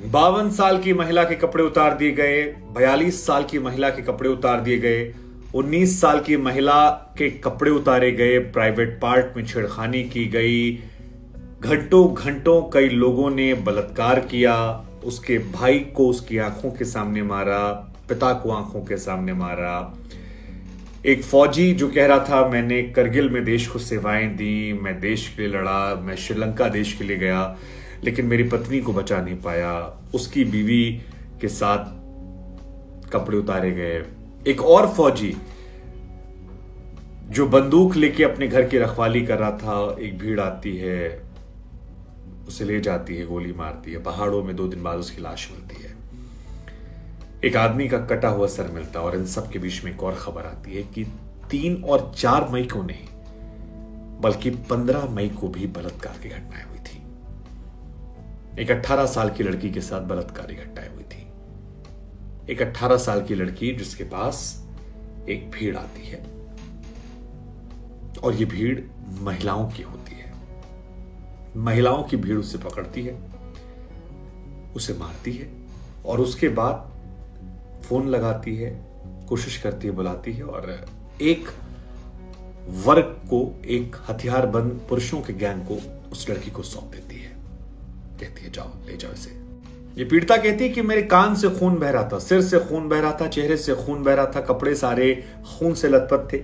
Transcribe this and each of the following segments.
52 साल की महिला के कपड़े उतार दिए गए, 42 साल की महिला के कपड़े उतार दिए गए, 19 साल की महिला के कपड़े उतारे गए, प्राइवेट पार्ट में छेड़खानी की गई, घंटों घंटों कई लोगों ने बलात्कार किया, उसके भाई को उसकी आंखों के सामने मारा, पिता को आंखों के सामने मारा। एक फौजी जो कह रहा था मैंने करगिल में देश को सेवाएं दी, मैं देश के लिए लड़ा, मैं श्रीलंका देश के लिए गया, लेकिन मेरी पत्नी को बचा नहीं पाया, उसकी बीवी के साथ कपड़े उतारे गए। एक और फौजी जो बंदूक लेके अपने घर की रखवाली कर रहा था, एक भीड़ आती है, उसे ले जाती है, गोली मारती है, पहाड़ों में 2 दिन बाद उसकी लाश मिलती है। एक आदमी का कटा हुआ सर मिलता है। और इन सब के बीच में एक और खबर आती है कि 3 और 4 मई को नहीं बल्कि 15 मई को भी बलात्कार की घटनाएं हुई थी। एक 18 साल की लड़की के साथ बलात्कारी घटनाएं हुई थी। एक 18 साल की लड़की जिसके पास एक भीड़ आती है और ये भीड़ महिलाओं की होती है। महिलाओं की भीड़ उसे पकड़ती है, उसे मारती है और उसके बाद फोन लगाती है, कोशिश करती है, बुलाती है और एक वर्ग को, एक हथियारबंद पुरुषों के गैंग को उस लड़की को सौंप देती है। कहती है जाओ, ले जाओ इसे। ये पीड़िता कहती है कि मेरे कान से खून बह रहा था, सिर से खून बह रहा था, चेहरे से खून बह रहा था, कपड़े सारे खून से लथपथ थे।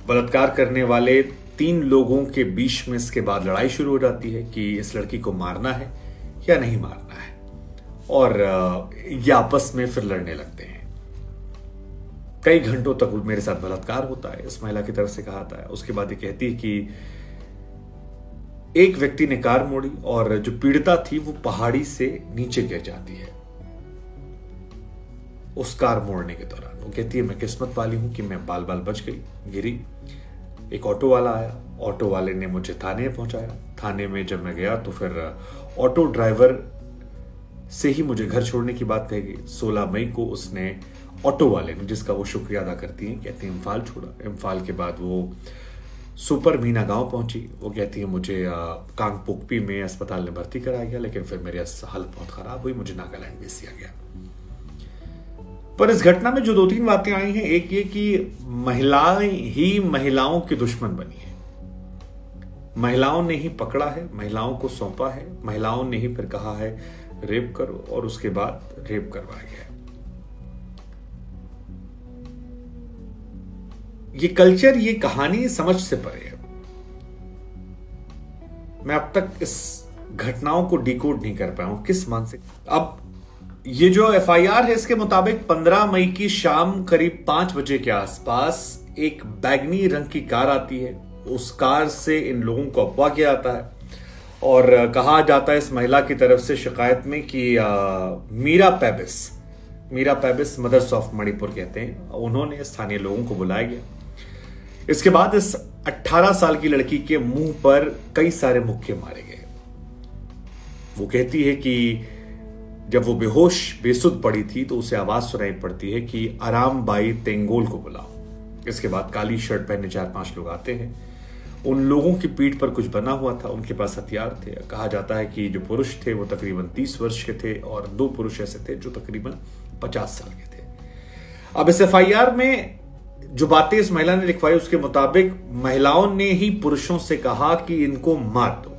बलात्कार करने वाले 3 लोगों के बीच में इसके बाद लड़ाई शुरू हो जाती है कि इस लड़की को मारना है या नहीं मारना है, और ये आपस में फिर लड़ने लगते हैं। कई घंटों तक मेरे साथ बलात्कार होता है, इस महिला की तरफ से कहा था। उसके बाद ये कहती है कि एक व्यक्ति ने कार मोड़ी और जो पीड़िता थी वो पहाड़ी से नीचे गिर जाती है उस कार मोड़ने के दौरान। वो कहती है मैं किस्मत वाली हूं कि मैं बाल बाल बच गई, गिरी। एक ऑटो वाला आया, ऑटो वाले ने मुझे थाने पहुंचाया। थाने में जब मैं गया तो फिर ऑटो ड्राइवर से ही मुझे घर छोड़ने की बात कही गई। 16 मई को उसने, ऑटो वाले ने, जिसका वो शुक्रिया अदा करती हैं, कहती है इम्फाल छोड़ा। इम्फाल के बाद वो सुपर मीना गांव पहुंची। वो कहती है मुझे कांगपोकपी में अस्पताल में भर्ती कराया गया, लेकिन फिर मेरी हालत बहुत खराब हुई, मुझे नागालैंड भेज दिया गया। पर इस घटना में जो 2-3 बातें आई हैं, एक ये कि महिलाएं ही महिलाओं की दुश्मन बनी है। महिलाओं ने ही पकड़ा है, महिलाओं को सौंपा है, महिलाओं ने ही फिर कहा है रेप करो, और उसके बाद रेप करवाया गया। ये कल्चर, ये कहानी समझ से परे है। मैं अब तक इस घटनाओं को डिकोड नहीं कर पाया हूं किस मानसिक। अब ये जो एफआईआर है, इसके मुताबिक 15 मई की शाम करीब 5 बजे के आसपास एक बैगनी रंग की कार आती है। उस कार से इन लोगों को अगवा किया जाता है और कहा जाता है इस महिला की तरफ से शिकायत में कि मीरा पैबिस मदर्स ऑफ मणिपुर कहते हैं, उन्होंने स्थानीय लोगों को बुलाया गया। इसके बाद इस 18 साल की लड़की के मुंह पर कई सारे मुक्के मारे गए। वो कहती है कि जब वो बेहोश बेसुध पड़ी थी तो उसे आवाज सुनाई पड़ती है कि आराम बाई तेंगोल को बुलाओ। इसके बाद काली शर्ट पहने 4-5 लोग आते हैं। उन लोगों की पीठ पर कुछ बना हुआ था, उनके पास हथियार थे। कहा जाता है कि जो पुरुष थे वो तकरीबन 30 वर्ष के थे और 2 पुरुष ऐसे थे जो तकरीबन 50 साल के थे। अब इस एफआईआर में जो बातें इस महिला ने लिखवाई, उसके मुताबिक महिलाओं ने ही पुरुषों से कहा कि इनको मार दो,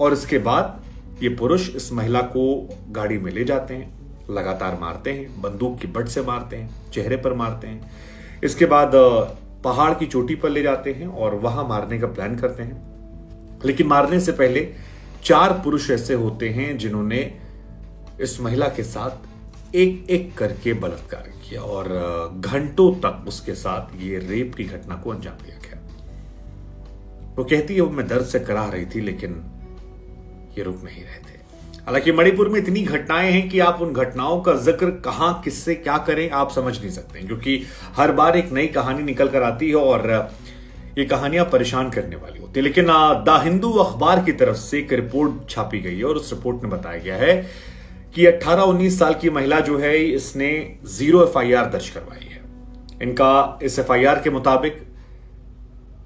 और इसके बाद ये पुरुष इस महिला को गाड़ी में ले जाते हैं, लगातार मारते हैं, बंदूक की बट से मारते हैं, चेहरे पर मारते हैं। इसके बाद पहाड़ की चोटी पर ले जाते हैं और वहां मारने का प्लान करते हैं। लेकिन मारने से पहले 4 पुरुष ऐसे होते हैं जिन्होंने इस महिला के साथ एक एक करके बलात्कार किया और घंटों तक उसके साथ ये रेप की घटना को अंजाम दिया गया। वो कहती है वो मैं दर्द से कराह रही थी, लेकिन ये रुक नहीं रहे थे। हालांकि मणिपुर में इतनी घटनाएं हैं कि आप उन घटनाओं का जिक्र कहां किससे क्या करें आप समझ नहीं सकते, क्योंकि हर बार एक नई कहानी निकल कर आती है और ये कहानियां परेशान करने वाली होती है। लेकिन द हिंदू अखबार की तरफ से एक रिपोर्ट छापी गई है और उस रिपोर्ट में बताया गया है कि 18-19 साल की महिला जो है इसने 0 एफआईआर दर्ज करवाई है। इनका इस एफआईआर के मुताबिक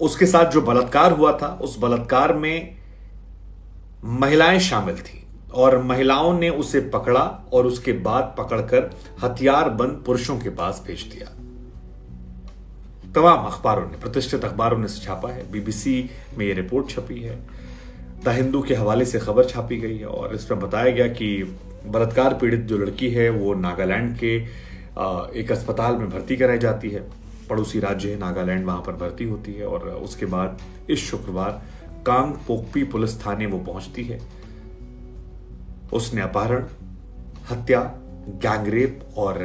उसके साथ जो बलात्कार हुआ था उस बलात्कार में महिलाएं शामिल थी। और महिलाओं ने उसे पकड़ा और उसके बाद पकड़कर हथियारबंद पुरुषों के पास भेज दिया। तमाम अखबारों ने, प्रतिष्ठित अखबारों ने छापा है। बीबीसी में यह रिपोर्ट छपी है, द हिंदू के हवाले से खबर छापी गई है और इसमें बताया गया कि बलात्कार पीड़ित जो लड़की है वो नागालैंड के एक अस्पताल में भर्ती कराई जाती है। पड़ोसी राज्य है नागालैंड, वहां पर भर्ती होती है और उसके बाद इस शुक्रवार कांगपोकपी पुलिस थाने वो पहुंचती है। उसने अपहरण, हत्या, गैंगरेप और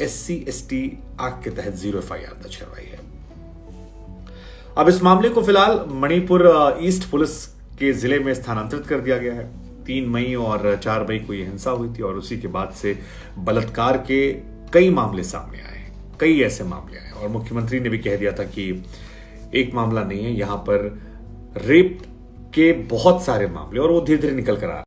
SC/ST एक्ट के तहत 0 FIR दर्ज करवाई है। अब इस मामले को फिलहाल मणिपुर ईस्ट पुलिस के जिले में स्थानांतरित कर दिया गया है। 3 मई और 4 मई को यह हिंसा हुई थी और उसी के बाद से बलात्कार के कई मामले सामने आए, कई ऐसे मामले आए और मुख्यमंत्री ने भी कह दिया था कि एक मामला नहीं है, यहां पर रेप के बहुत सारे मामले और वो धीरे धीरे निकल कर आ रहे हैं।